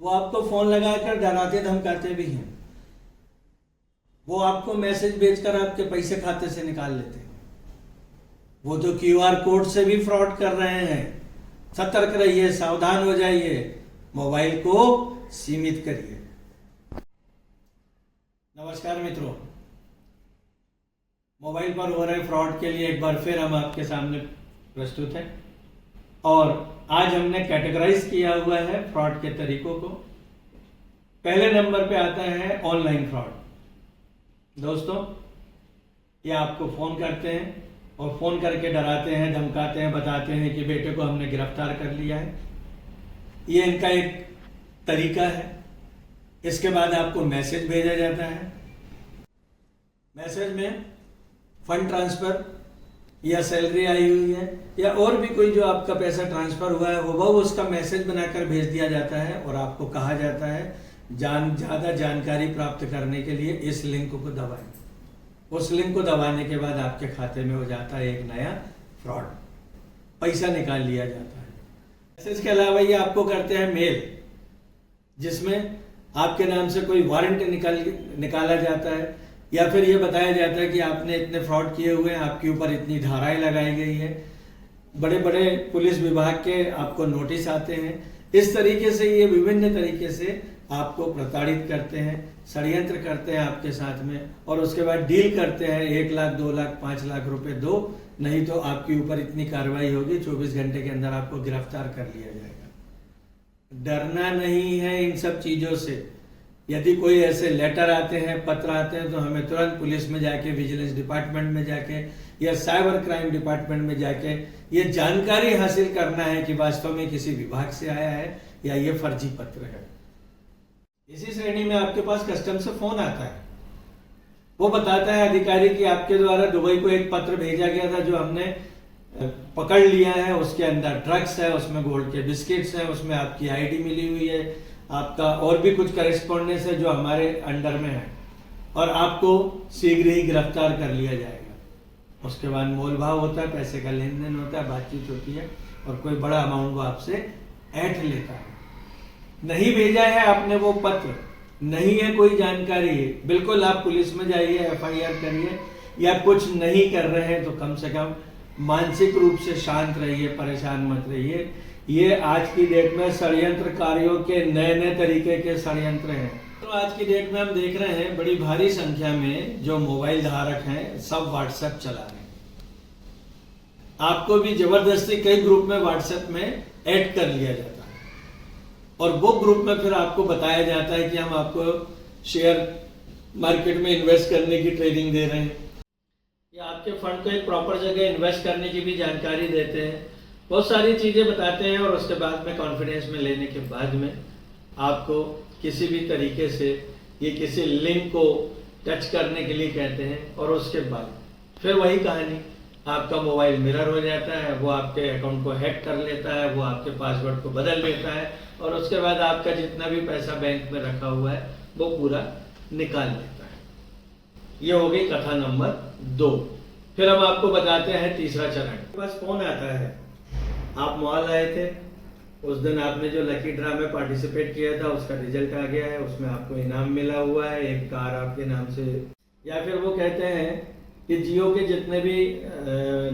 वो आपको फोन लगाकर डराते धमकाते भी हैं। वो आपको मैसेज भेजकर आपके पैसे खाते से निकाल लेते हैं। वो तो क्यूआर कोड से भी फ्रॉड कर रहे हैं। सतर्क रहिए, सावधान हो जाइए, मोबाइल को सीमित करिए। नमस्कार मित्रों, मोबाइल पर हो रहे फ्रॉड के लिए एक बार फिर हम आपके सामने प्रस्तुत हैं और आज हमने कैटेगराइज किया हुआ है फ्रॉड के तरीकों को। पहले नंबर पे आता है ऑनलाइन फ्रॉड। दोस्तों, ये आपको फोन करते हैं और फोन करके डराते हैं, धमकाते हैं, बताते हैं कि बेटे को हमने गिरफ्तार कर लिया है। ये इनका एक तरीका है। इसके बाद आपको मैसेज भेजा जाता है। मैसेज में फंड ट्रांसफर या सैलरी आई हुई है या और भी कोई जो आपका पैसा ट्रांसफर हुआ है वो उसका मैसेज बनाकर भेज दिया जाता है और आपको कहा जाता है ज़्यादा जानकारी प्राप्त करने के लिए इस लिंक को दबाएं। उस लिंक को दबाने के बाद आपके खाते में हो जाता है एक नया फ्रॉड, पैसा निकाल लिया जाता है। मैसेज के अलावा ये आपको करते हैं मेल, जिसमें आपके नाम से कोई वारंट निकाला जाता है या फिर ये बताया जाता है कि आपने इतने फ्रॉड किए हुए हैं, आपके ऊपर इतनी धाराएं लगाई गई है। बड़े बड़े पुलिस विभाग के आपको नोटिस आते हैं। इस तरीके से ये विभिन्न तरीके से आपको प्रताड़ित करते हैं, षड्यंत्र करते हैं आपके साथ में और उसके बाद डील करते हैं 1 लाख, 2 लाख, 5 लाख रुपए दो, नहीं तो आपके ऊपर इतनी कार्रवाई होगी, 24 घंटे के अंदर आपको गिरफ्तार कर लिया जाएगा। डरना नहीं है इन सब चीजों से। यदि कोई ऐसे लेटर आते हैं, पत्र आते हैं, तो हमें तुरंत पुलिस में जाके, विजिलेंस डिपार्टमेंट में जाके या साइबर क्राइम डिपार्टमेंट में जाके ये जानकारी हासिल करना है कि वास्तव में किसी विभाग से आया है या ये फर्जी पत्र है। इसी श्रेणी में आपके पास कस्टम से फोन आता है। वो बताता है अधिकारी कि आपके द्वारा दुबई को एक पत्र भेजा गया था जो हमने पकड़ लिया है, उसके अंदर ड्रग्स है, उसमें गोल्ड के बिस्किट्स है, उसमें आपकी आईडी मिली हुई है, आपका और भी कुछ करेस्पॉन्डेंस है जो हमारे अंडर में है और आपको शीघ्र ही गिरफ्तार कर लिया जाएगा। उसके बाद मोल भाव होता है, पैसे का लेन देन होता है, बातचीत होती है और कोई बड़ा अमाउंट वो आपसे ऐंठ लेता है। नहीं भेजा है आपने वो पत्र, नहीं है कोई जानकारी, बिल्कुल आप पुलिस में जाइए, एफआईआर करिए, या कुछ नहीं कर रहे हैं तो कम से कम मानसिक रूप से शांत रहिए, परेशान मत रहिए। ये आज की डेट में षड्यंत्रकारियों के नए नए तरीके के षड्यंत्र हैं। तो आज की डेट में हम देख रहे हैं बड़ी भारी संख्या में जो मोबाइल धारक हैं सब व्हाट्सएप चला रहे हैं। आपको भी जबरदस्ती कई ग्रुप में व्हाट्सएप में ऐड कर लिया जाता है और वो ग्रुप में फिर आपको बताया जाता है कि हम आपको शेयर मार्केट में इन्वेस्ट करने की ट्रेनिंग दे रहे हैं या आपके फंड को एक प्रॉपर जगह इन्वेस्ट करने की भी जानकारी देते हैं। बहुत सारी चीजें बताते हैं और उसके बाद में कॉन्फिडेंस में लेने के बाद में आपको किसी भी तरीके से ये किसी लिंक को टच करने के लिए कहते हैं और उसके बाद फिर वही कहानी, आपका मोबाइल मिरर हो जाता है, वो आपके अकाउंट को हैक कर लेता है, वो आपके पासवर्ड को बदल लेता है और उसके बाद आपका जितना भी पैसा बैंक में रखा हुआ है वो पूरा निकाल लेता है। ये हो गई कथा नंबर 2। फिर हम आपको बताते हैं तीसरा चरण। बस फोन आता है, आप मॉल आए थे, उस दिन आपने जो लकी ड्रा में पार्टिसिपेट किया था उसका रिजल्ट आ गया है, उसमें आपको इनाम मिला हुआ है, एक कार आपके नाम से। या फिर वो कहते हैं कि जियो के जितने भी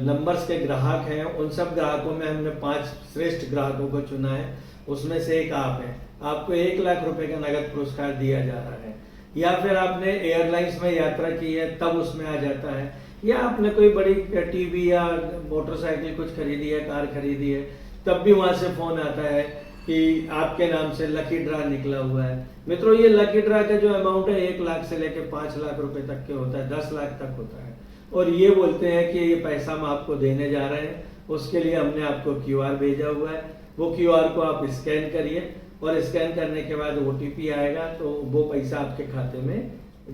नंबर्स के ग्राहक हैं उन सब ग्राहकों में हमने 5 श्रेष्ठ ग्राहकों को चुना है, उसमें से एक आप हैं, आपको 1 लाख रुपए का नगद पुरस्कार दिया जा रहा है। या फिर आपने एयरलाइंस में यात्रा की है तब उसमें आ जाता है, या आपने कोई बड़ी टीवी या मोटरसाइकिल कुछ खरीदी है, कार खरीदी है, तब भी वहां से फोन आता है कि आपके नाम से लकी ड्रा निकला हुआ है। मित्रों, ये लकी ड्रा का जो अमाउंट है 1 लाख से लेकर 5 लाख रुपए तक के होता है, 10 लाख तक होता है और ये बोलते हैं कि ये पैसा हम आपको देने जा रहे हैं, उसके लिए हमने आपको क्यूआर भेजा हुआ है, वो क्यूआर को आप स्कैन करिए और स्कैन करने के बाद ओटीपी आएगा तो वो पैसा आपके खाते में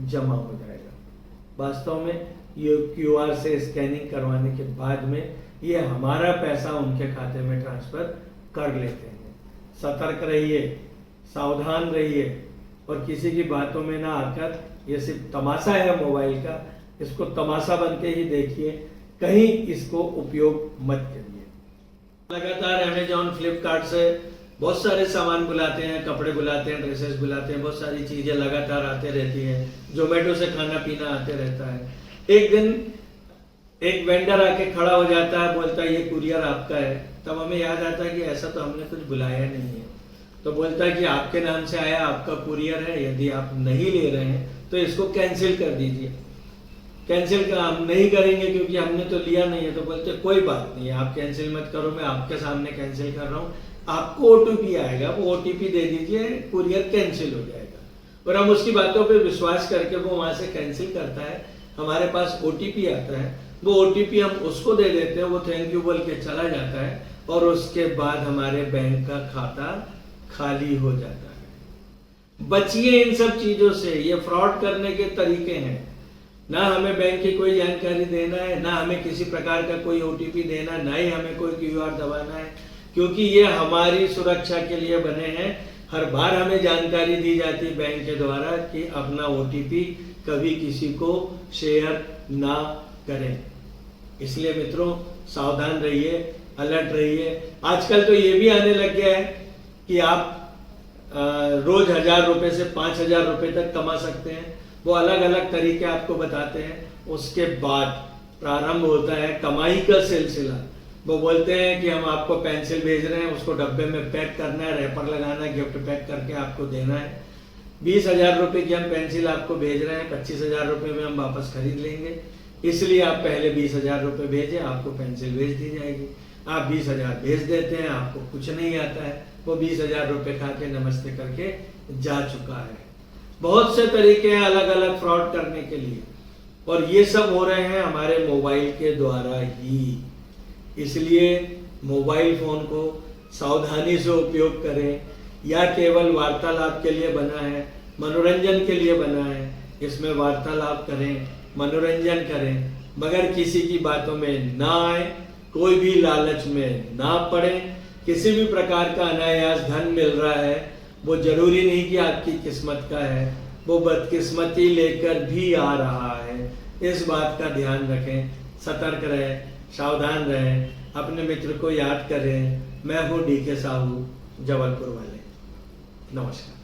जमा हो जाएगा। वास्तव में ये क्यूआर से स्कैनिंग करवाने के बाद में ये हमारा पैसा उनके खाते में ट्रांसफर कर लेते हैं। सतर्क रहिए, सावधान रहिए और किसी की बातों में ना आकर, ये सिर्फ तमाशा है मोबाइल का, इसको तमाशा बन के ही देखिए, कहीं इसको उपयोग मत करिए। लगातार अमेजॉन, फ्लिपकार्ट से बहुत सारे सामान बुलाते हैं, कपड़े बुलाते हैं, ड्रेसेस बुलाते हैं, बहुत सारी चीजें लगातार आते रहती हैं, जोमेटो से खाना पीना आते रहता है। एक दिन एक वेंडर आके खड़ा हो जाता है, बोलता है ये कुरियर आपका है। तब हमें याद आता है कि ऐसा तो हमने कुछ बुलाया नहीं है। तो बोलता है कि आपके नाम से आया, आपका कुरियर है, यदि आप नहीं ले रहे हैं तो इसको कैंसिल कर दीजिए। कैंसिल का हम नहीं करेंगे क्योंकि हमने तो लिया नहीं है। तो बोलते कोई बात नहीं है, आप कैंसिल मत करो, मैं आपके सामने कैंसिल कर रहा हूँ, आपको ओटीपी आएगा, वो ओटीपी दे दीजिए, कुरियर कैंसिल हो जाएगा। और हम उसकी बातों पे विश्वास करके वो वहां से कैंसिल करता है। हमारे पास ओटीपी आता है, वो ओटीपी हम उसको दे देते हैं, वो थैंक यू बोल के चला जाता है और उसके बाद हमारे बैंक का खाता खाली हो जाता है। बचिए इन सब चीजों से, ये फ्रॉड करने के तरीके हैं। ना हमें बैंक की कोई जानकारी देना है, ना हमें किसी प्रकार का कोई ओटीपी देना है, ना ही हमें कोई क्यूआर दबाना है, क्योंकि ये हमारी सुरक्षा के लिए बने हैं। हर बार हमें जानकारी दी जाती है बैंक के द्वारा कि अपना ओटीपी कभी किसी को शेयर ना करें। इसलिए मित्रों सावधान रहिए, अलर्ट रहिए। आजकल तो ये भी आने लग गया है कि आप रोज 1000 रुपए से 5000 रुपए तक कमा सकते हैं। वो अलग अलग तरीके आपको बताते हैं। उसके बाद प्रारंभ होता है कमाई का सिलसिला। वो बोलते हैं कि हम आपको पेंसिल भेज रहे हैं, उसको डब्बे में पैक करना है, रैपर लगाना है, गिफ्ट पैक करके आपको देना है। 20,000 रुपए की हम पेंसिल आपको भेज रहे हैं, 25,000 रुपए में हम वापस खरीद लेंगे, इसलिए आप पहले 20,000 रुपए भेजें, आपको पेंसिल भेज दी जाएगी। आप 20,000 भेज देते हैं, आपको कुछ नहीं आता है, वो 20,000 रुपए खा के नमस्ते करके जा चुका है। बहुत से तरीके हैं अलग अलग फ्रॉड करने के लिए, और ये सब हो रहे हैं हमारे मोबाइल के द्वारा ही। इसलिए मोबाइल फोन को सावधानी से उपयोग करें। या केवल वार्तालाप के लिए बना है, मनोरंजन के लिए बना है, इसमें वार्तालाप करें, मनोरंजन करें, मगर किसी की बातों में ना आए, कोई भी लालच में ना पड़े। किसी भी प्रकार का अनायास धन मिल रहा है, वो जरूरी नहीं कि आपकी किस्मत का है, वो बदकिस्मती लेकर भी आ रहा है। इस बात का ध्यान रखें, सतर्क रहें, सावधान रहें, अपने मित्र को याद करें। मैं हूँ डीके साहू, जबलपुर वाले। नमस्कार।